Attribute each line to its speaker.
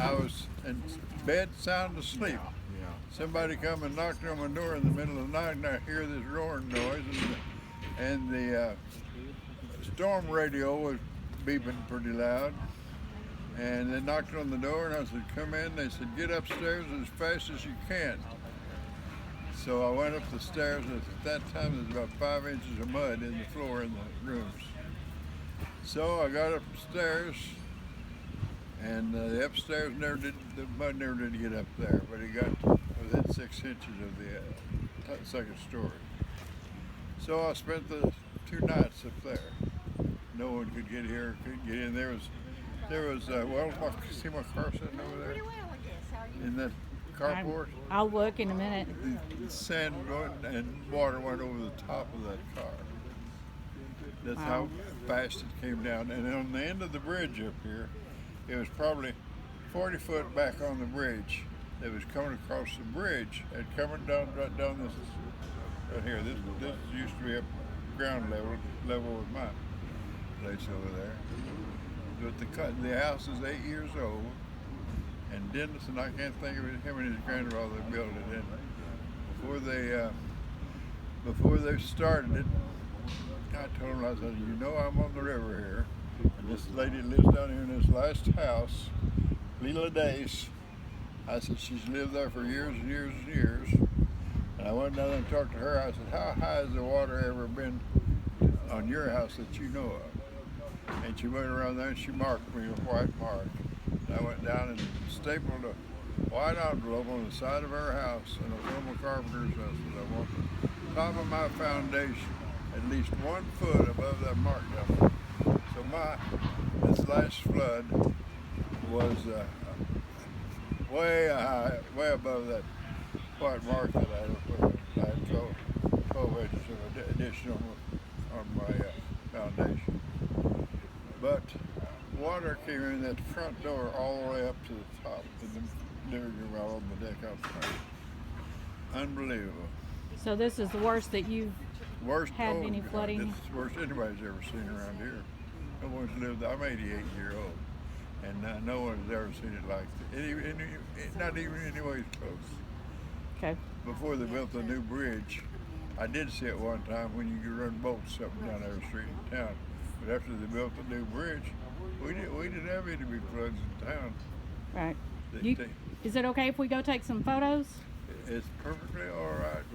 Speaker 1: I was in bed sound asleep. Somebody come and knocked on my door in the middle of the night, and I hear this roaring noise, and the storm radio was beeping pretty loud. And they knocked on the door, and I said, "Come in." They said, "Get upstairs as fast as you can." So I went up the stairs, and at that time there was about 5 inches of mud in the floor in the rooms. So I got upstairs, and the mud never did get up there, but it got within 6 inches of the second story. So I spent the 2 nights up there. No one could get here, couldn't get in. There was see my car sitting over there in that carport.
Speaker 2: I'll look in a minute.
Speaker 1: The sand and water went over the top of that car. That's how fast it came down. And on the end of the bridge up here, it was probably 40 foot back on the bridge. It was coming across the bridge and coming down right down this right here. This used to be up ground level with my place over there. But the house is 8 years old, and Dennis, and I can't think of it, him and his grandfather built it. And before they started it, I told him, I said, "You know I'm on the river here, and this lady lives down here in this last house, Leela Dace." I said, "She's lived there for years and years and years." And I went down there and talked to her. I said, "How high has the water ever been on your house that you know of?" And she went around there and she marked me a white mark. And I went down and stapled a white envelope on the side of her house, and I told my carpenters, I said, "I want the top of my foundation at least 1 foot above that mark down there." So this last flood was way above that white mark that I had put. I had 12 inches of addition on my foundation. But water came in that front door all the way up to the top of the living room out on the deck outside. Unbelievable.
Speaker 2: So this is the worst that you've had any flooding?
Speaker 1: This is the worst anybody's ever seen around here. No one's lived. I'm 88 years old, and no one's ever seen it like this. Not even anyways close.
Speaker 2: Okay.
Speaker 1: Before they built the new bridge, I did see it one time when you could run boats up and down every street in town. But after they built the new bridge, we didn't have any big floods in town.
Speaker 2: Right. Is it okay if we go take some photos?
Speaker 1: It's perfectly all right.